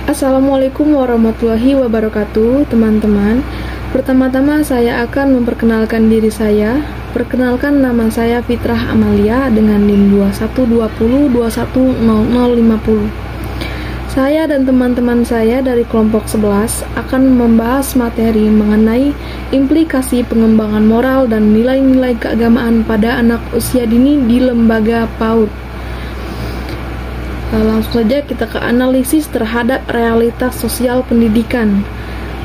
Assalamualaikum warahmatullahi wabarakatuh, teman-teman. Pertama-tama saya akan memperkenalkan diri saya. Perkenalkan, nama saya Fitrah Amalia dengan NIM 2120210050. Saya dan teman-teman saya dari kelompok 11 akan membahas materi mengenai implikasi pengembangan moral dan nilai-nilai keagamaan pada anak usia dini di lembaga PAUD. Langsung saja kita ke analisis terhadap realitas sosial pendidikan.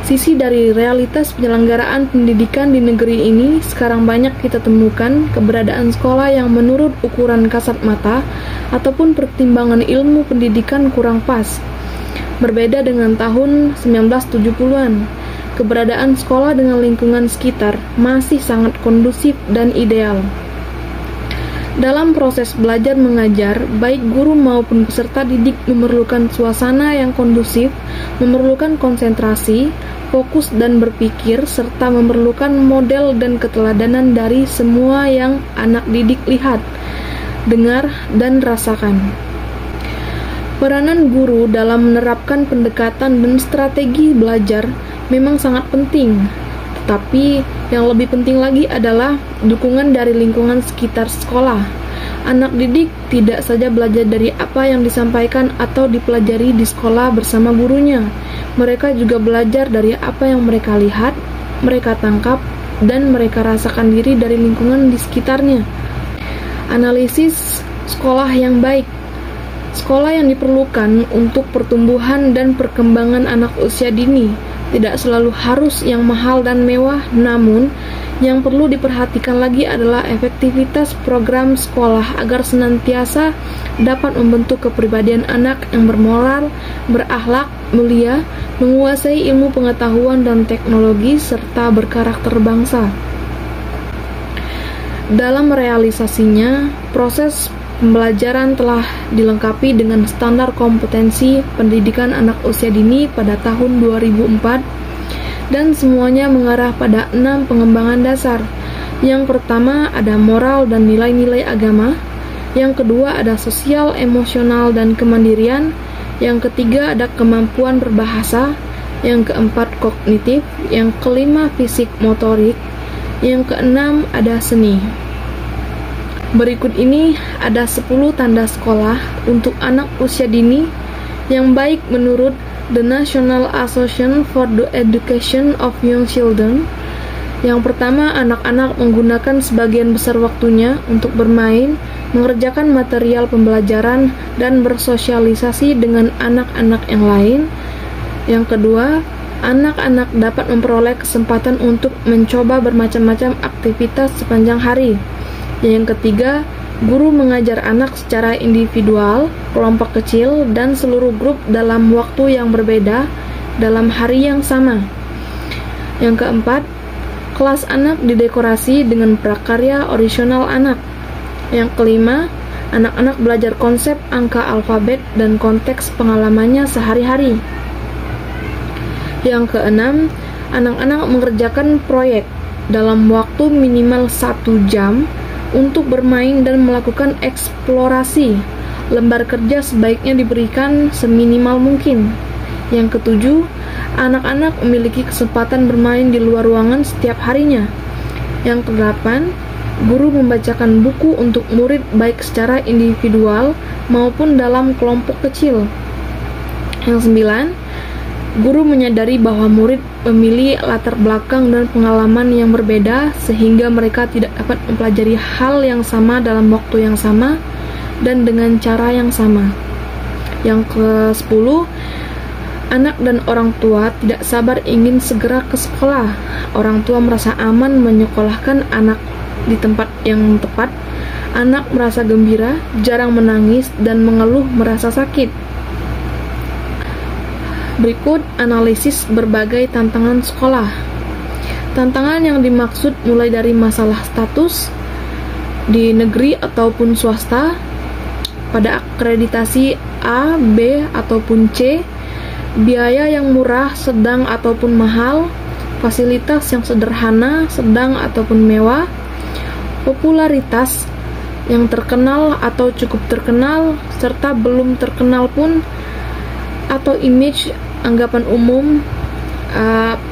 Sisi dari realitas penyelenggaraan pendidikan di negeri ini sekarang banyak kita temukan keberadaan sekolah yang menurut ukuran kasat mata ataupun pertimbangan ilmu pendidikan kurang pas. Berbeda dengan tahun 1970-an, keberadaan sekolah dengan lingkungan sekitar masih sangat kondusif dan ideal. Dalam proses belajar mengajar, baik guru maupun peserta didik memerlukan suasana yang kondusif, memerlukan konsentrasi, fokus dan berpikir, serta memerlukan model dan keteladanan dari semua yang anak didik lihat, dengar, dan rasakan. Peranan guru dalam menerapkan pendekatan dan strategi belajar memang sangat penting. Tapi yang lebih penting lagi adalah dukungan dari lingkungan sekitar sekolah. Anak didik tidak saja belajar dari apa yang disampaikan atau dipelajari di sekolah bersama gurunya. Mereka juga belajar dari apa yang mereka lihat, mereka tangkap, dan mereka rasakan diri dari lingkungan di sekitarnya. Analisis sekolah yang baik. Sekolah yang diperlukan untuk pertumbuhan dan perkembangan anak usia dini tidak selalu harus yang mahal dan mewah, namun yang perlu diperhatikan lagi adalah efektivitas program sekolah agar senantiasa dapat membentuk kepribadian anak yang bermoral, berakhlak, mulia, menguasai ilmu pengetahuan dan teknologi, serta berkarakter bangsa. Dalam realisasinya, proses pembelajaran telah dilengkapi dengan standar kompetensi pendidikan anak usia dini pada tahun 2004 dan semuanya mengarah pada 6 pengembangan dasar. Yang pertama ada moral dan nilai-nilai agama, yang kedua ada sosial, emosional, dan kemandirian, yang ketiga ada kemampuan berbahasa, yang keempat kognitif, yang kelima fisik motorik, yang keenam ada seni. Berikut ini ada 10 tanda sekolah untuk anak usia dini yang baik menurut The National Association for the Education of Young Children. Yang pertama, anak-anak menggunakan sebagian besar waktunya untuk bermain, mengerjakan material pembelajaran, dan bersosialisasi dengan anak-anak yang lain. Yang kedua, anak-anak dapat memperoleh kesempatan untuk mencoba bermacam-macam aktivitas sepanjang hari. Yang ketiga, guru mengajar anak secara individual, kelompok kecil, dan seluruh grup dalam waktu yang berbeda dalam hari yang sama. Yang keempat, kelas anak didekorasi dengan prakarya orisinal anak. Yang kelima, anak-anak belajar konsep angka alfabet dan konteks pengalamannya sehari-hari. Yang keenam, anak-anak mengerjakan proyek dalam waktu minimal 1 jam untuk bermain dan melakukan eksplorasi. Lembar kerja sebaiknya diberikan seminimal mungkin. Yang ketujuh, anak-anak memiliki kesempatan bermain di luar ruangan setiap harinya. Yang kedelapan, guru membacakan buku untuk murid baik secara individual maupun dalam kelompok kecil. Yang sembilan, guru menyadari bahwa murid memiliki latar belakang dan pengalaman yang berbeda sehingga mereka tidak dapat mempelajari hal yang sama dalam waktu yang sama dan dengan cara yang sama. Yang ke-10, anak dan orang tua tidak sabar ingin segera ke sekolah. Orang tua merasa aman menyekolahkan anak di tempat yang tepat. Anak merasa gembira, jarang menangis, dan mengeluh merasa sakit. Berikut analisis berbagai tantangan sekolah. Tantangan yang dimaksud mulai dari masalah status di negeri ataupun swasta, pada akreditasi A, B, ataupun C, biaya yang murah, sedang, ataupun mahal, fasilitas yang sederhana, sedang, ataupun mewah, popularitas yang terkenal atau cukup terkenal, serta belum terkenal pun, atau image anggapan umum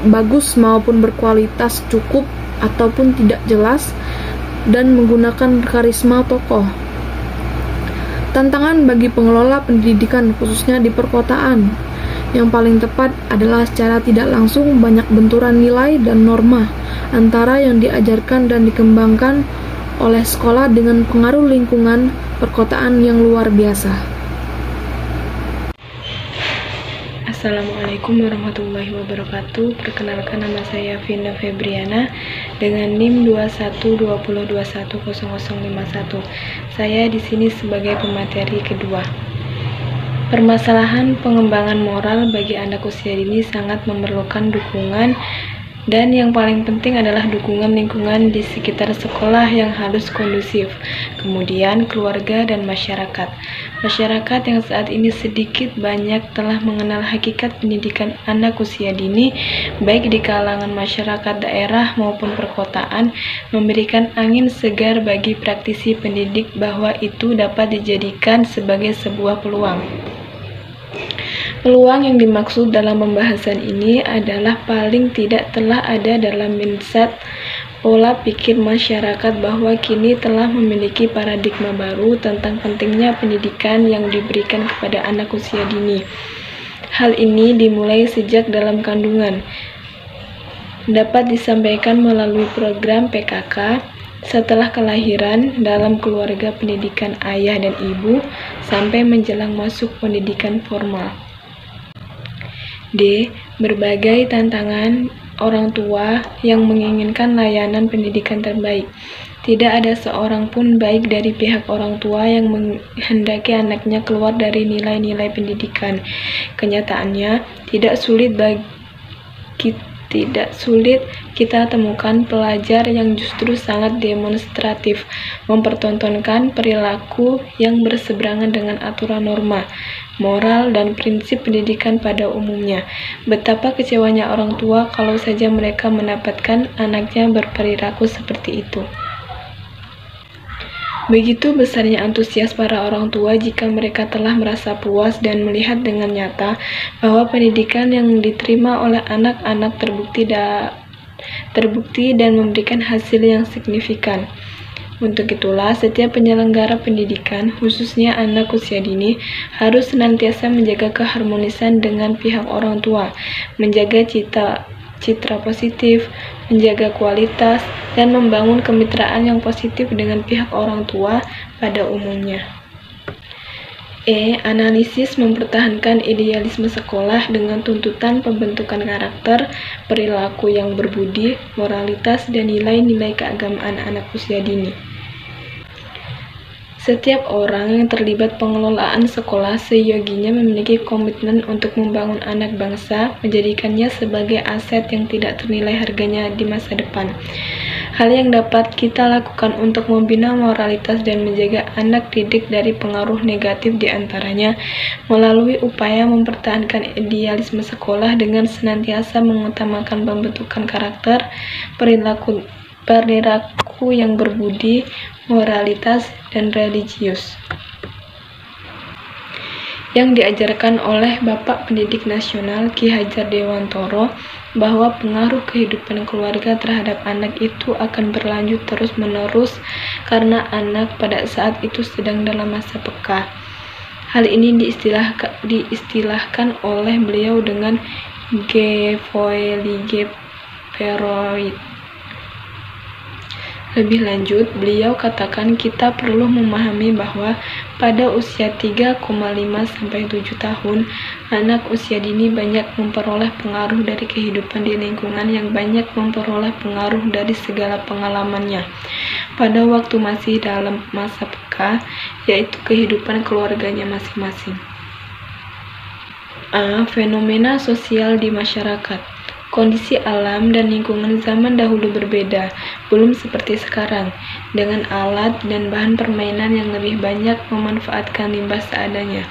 bagus maupun berkualitas cukup ataupun tidak jelas, dan menggunakan karisma tokoh. Tantangan bagi pengelola pendidikan khususnya di perkotaan yang paling tepat adalah secara tidak langsung banyak benturan nilai dan norma antara yang diajarkan dan dikembangkan oleh sekolah dengan pengaruh lingkungan perkotaan yang luar biasa. Assalamualaikum warahmatullahi wabarakatuh. Perkenalkan, nama saya Vina Febriana dengan NIM 2120210051. Saya di sini sebagai pemateri kedua. Permasalahan pengembangan moral bagi anak usia dini sangat memerlukan dukungan, dan yang paling penting adalah dukungan lingkungan di sekitar sekolah yang harus kondusif, kemudian keluarga dan masyarakat. Masyarakat yang saat ini sedikit banyak telah mengenal hakikat pendidikan anak usia dini, baik di kalangan masyarakat daerah maupun perkotaan, memberikan angin segar bagi praktisi pendidik bahwa itu dapat dijadikan sebagai sebuah peluang. Peluang yang dimaksud dalam pembahasan ini adalah paling tidak telah ada dalam mindset pola pikir masyarakat bahwa kini telah memiliki paradigma baru tentang pentingnya pendidikan yang diberikan kepada anak usia dini. Hal ini dimulai sejak dalam kandungan. Dapat disampaikan melalui program PKK, setelah kelahiran, dalam keluarga pendidikan ayah dan ibu, sampai menjelang masuk pendidikan formal. D. Berbagai tantangan orang tua yang menginginkan layanan pendidikan terbaik. Tidak ada seorang pun baik dari pihak orang tua yang menghendaki anaknya keluar dari nilai-nilai pendidikan. Kenyataannya, tidak sulit kita temukan pelajar yang justru sangat demonstratif, mempertontonkan perilaku yang berseberangan dengan aturan norma, moral, dan prinsip pendidikan pada umumnya. Betapa kecewanya orang tua kalau saja mereka mendapatkan anaknya berperilaku seperti itu. Begitu besarnya antusias para orang tua jika mereka telah merasa puas dan melihat dengan nyata bahwa pendidikan yang diterima oleh anak-anak terbukti dan memberikan hasil yang signifikan. Untuk itulah, setiap penyelenggara pendidikan, khususnya anak usia dini, harus senantiasa menjaga keharmonisan dengan pihak orang tua, menjaga citra positif, menjaga kualitas, dan membangun kemitraan yang positif dengan pihak orang tua pada umumnya. E. Analisis mempertahankan idealisme sekolah dengan tuntutan pembentukan karakter, perilaku yang berbudi, moralitas, dan nilai-nilai keagamaan anak usia dini. Setiap orang yang terlibat pengelolaan sekolah seyoginya memiliki komitmen untuk membangun anak bangsa, menjadikannya sebagai aset yang tidak ternilai harganya di masa depan. Hal yang dapat kita lakukan untuk membina moralitas dan menjaga anak didik dari pengaruh negatif diantaranya melalui upaya mempertahankan idealisme sekolah dengan senantiasa mengutamakan pembentukan karakter, perilaku yang berbudi, moralitas, dan religius yang diajarkan oleh Bapak Pendidik Nasional Ki Hajar Dewantoro, bahwa pengaruh kehidupan keluarga terhadap anak itu akan berlanjut terus-menerus karena anak pada saat itu sedang dalam masa peka. Hal ini diistilahkan oleh beliau dengan Gevoelige-Peroid. Lebih lanjut, beliau katakan kita perlu memahami bahwa pada usia 3,5 sampai 7 tahun, anak usia dini banyak memperoleh pengaruh dari kehidupan di lingkungan yang banyak memperoleh pengaruh dari segala pengalamannya. Pada waktu masih dalam masa peka, yaitu kehidupan keluarganya masing-masing. A. Fenomena sosial di masyarakat. Kondisi alam dan lingkungan zaman dahulu berbeda, belum seperti sekarang, dengan alat dan bahan permainan yang lebih banyak memanfaatkan limbah seadanya.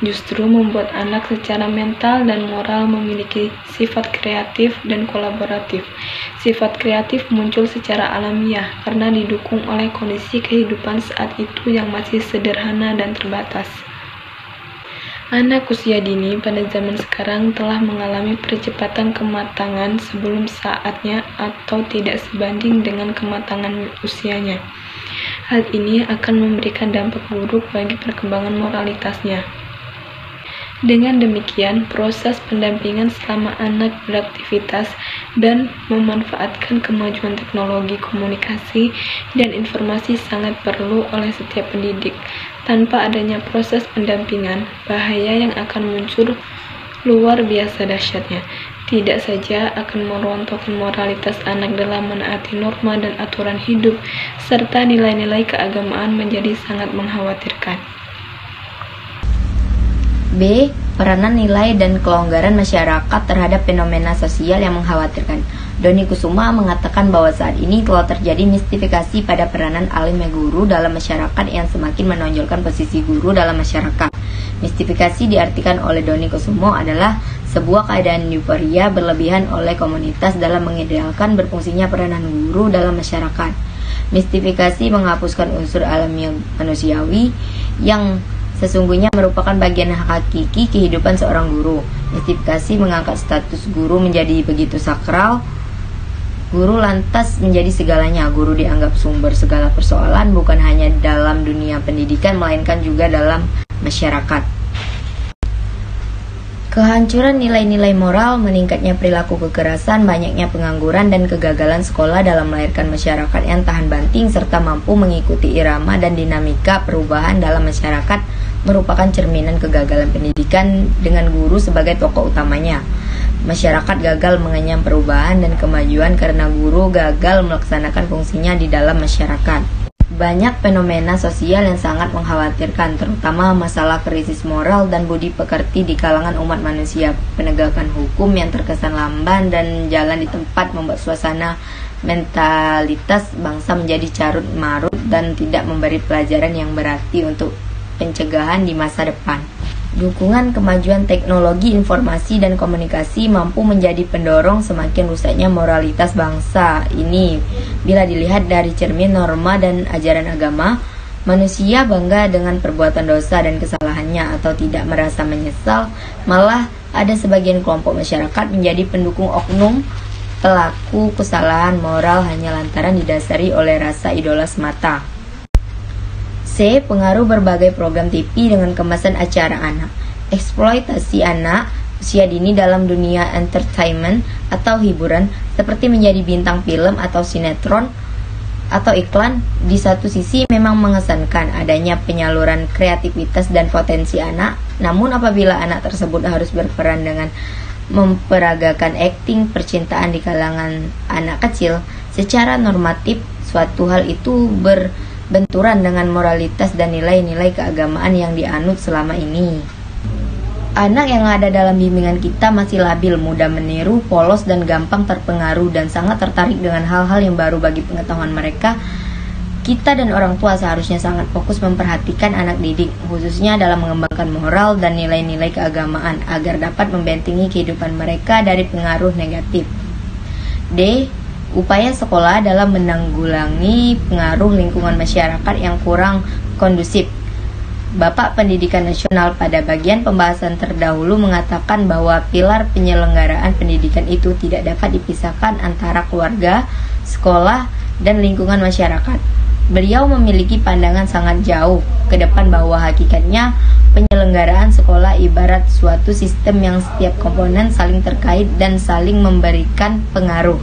Justru membuat anak secara mental dan moral memiliki sifat kreatif dan kolaboratif. Sifat kreatif muncul secara alamiah karena didukung oleh kondisi kehidupan saat itu yang masih sederhana dan terbatas. Anak usia dini pada zaman sekarang telah mengalami percepatan kematangan sebelum saatnya atau tidak sebanding dengan kematangan usianya. Hal ini akan memberikan dampak buruk bagi perkembangan moralitasnya. Dengan demikian, proses pendampingan selama anak beraktivitas dan memanfaatkan kemajuan teknologi komunikasi dan informasi sangat perlu oleh setiap pendidik. Tanpa adanya proses pendampingan, bahaya yang akan muncul luar biasa dahsyatnya. Tidak saja akan merontokkan moralitas anak dalam menaati norma dan aturan hidup, serta nilai-nilai keagamaan menjadi sangat mengkhawatirkan. B. Peranan nilai dan kelonggaran masyarakat terhadap fenomena sosial yang mengkhawatirkan. Dony Kusuma mengatakan bahwa saat ini telah terjadi mistifikasi pada peranan alim guru dalam masyarakat yang semakin menonjolkan posisi guru dalam masyarakat. Mistifikasi diartikan oleh Dony Kusuma adalah sebuah keadaan euforia berlebihan oleh komunitas dalam mengidealkan berfungsinya peranan guru dalam masyarakat. Mistifikasi menghapuskan unsur alami manusiawi yang sesungguhnya merupakan bagian hakiki kehidupan seorang guru. Mistifikasi mengangkat status guru menjadi begitu sakral. Guru lantas menjadi segalanya. Guru dianggap sumber segala persoalan, bukan hanya dalam dunia pendidikan, melainkan juga dalam masyarakat. Kehancuran nilai-nilai moral, meningkatnya perilaku kekerasan, banyaknya pengangguran dan kegagalan sekolah dalam melahirkan masyarakat yang tahan banting serta mampu mengikuti irama dan dinamika perubahan dalam masyarakat merupakan cerminan kegagalan pendidikan dengan guru sebagai tokoh utamanya. Masyarakat gagal mengenyam perubahan dan kemajuan karena guru gagal melaksanakan fungsinya di dalam masyarakat. Banyak fenomena sosial yang sangat mengkhawatirkan, terutama masalah krisis moral dan budi pekerti di kalangan umat manusia. Penegakan hukum yang terkesan lamban dan jalan di tempat membuat suasana mentalitas bangsa menjadi carut marut dan tidak memberi pelajaran yang berarti untuk pencegahan di masa depan. Dukungan kemajuan teknologi informasi dan komunikasi mampu menjadi pendorong semakin rusaknya moralitas bangsa ini. Bila dilihat dari cermin norma dan ajaran agama, manusia bangga dengan perbuatan dosa dan kesalahannya atau tidak merasa menyesal. Malah ada sebagian kelompok masyarakat menjadi pendukung oknum pelaku kesalahan moral hanya lantaran didasari oleh rasa idola semata. C. Pengaruh berbagai program TV dengan kemasan acara anak. Eksploitasi anak usia dini dalam dunia entertainment atau hiburan seperti menjadi bintang film atau sinetron atau iklan di satu sisi memang mengesankan adanya penyaluran kreativitas dan potensi anak. Namun apabila anak tersebut harus berperan dengan memperagakan akting percintaan di kalangan anak kecil, secara normatif suatu hal itu benturan dengan moralitas dan nilai-nilai keagamaan yang dianut selama ini. Anak yang ada dalam bimbingan kita masih labil, mudah meniru, polos dan gampang terpengaruh dan sangat tertarik dengan hal-hal yang baru bagi pengetahuan mereka. Kita dan orang tua seharusnya sangat fokus memperhatikan anak didik, khususnya dalam mengembangkan moral dan nilai-nilai keagamaan agar dapat membentengi kehidupan mereka dari pengaruh negatif. D. Upaya sekolah dalam menanggulangi pengaruh lingkungan masyarakat yang kurang kondusif. Bapak Pendidikan Nasional pada bagian pembahasan terdahulu mengatakan bahwa pilar penyelenggaraan pendidikan itu tidak dapat dipisahkan antara keluarga, sekolah, dan lingkungan masyarakat. Beliau memiliki pandangan sangat jauh ke depan bahwa hakikatnya penyelenggaraan sekolah ibarat suatu sistem yang setiap komponen saling terkait dan saling memberikan pengaruh.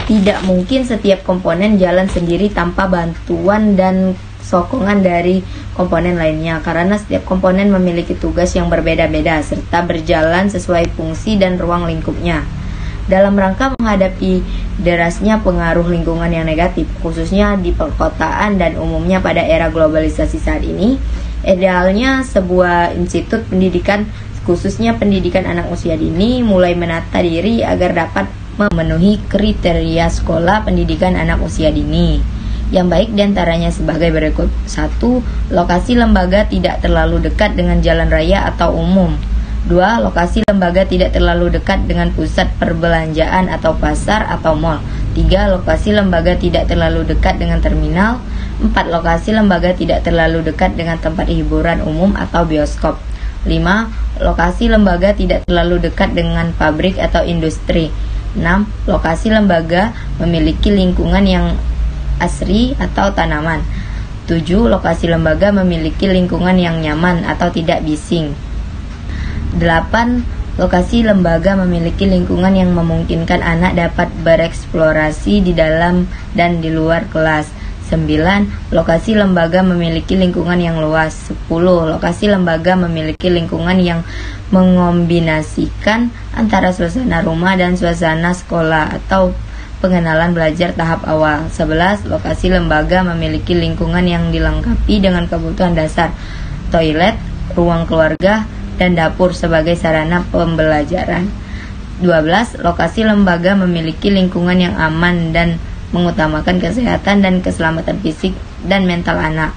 Tidak mungkin setiap komponen jalan sendiri tanpa bantuan dan sokongan dari komponen lainnya, karena setiap komponen memiliki tugas yang berbeda-beda serta berjalan sesuai fungsi dan ruang lingkupnya. Dalam rangka menghadapi derasnya pengaruh lingkungan yang negatif, khususnya di perkotaan dan umumnya pada era globalisasi saat ini, idealnya sebuah institut pendidikan, khususnya pendidikan anak usia dini, mulai menata diri agar dapat memenuhi kriteria sekolah pendidikan anak usia dini yang baik, diantaranya sebagai berikut. 1. Lokasi lembaga tidak terlalu dekat dengan jalan raya atau umum. 2. Lokasi lembaga tidak terlalu dekat dengan pusat perbelanjaan atau pasar atau mal. 3. Lokasi lembaga tidak terlalu dekat dengan terminal. 4. Lokasi lembaga tidak terlalu dekat dengan tempat hiburan umum atau bioskop. 5. Lokasi lembaga tidak terlalu dekat dengan pabrik atau industri. 6. Lokasi lembaga memiliki lingkungan yang asri atau tanaman. 7. Lokasi lembaga memiliki lingkungan yang nyaman atau tidak bising. 8. Lokasi lembaga memiliki lingkungan yang memungkinkan anak dapat bereksplorasi di dalam dan di luar kelas. 9. Lokasi lembaga memiliki lingkungan yang luas. 10. Lokasi lembaga memiliki lingkungan yang mengombinasikan antara suasana rumah dan suasana sekolah atau pengenalan belajar tahap awal. 11. Lokasi lembaga memiliki lingkungan yang dilengkapi dengan kebutuhan dasar, toilet, ruang keluarga, dan dapur sebagai sarana pembelajaran. 12. Lokasi lembaga memiliki lingkungan yang aman dan mengutamakan kesehatan dan keselamatan fisik dan mental anak.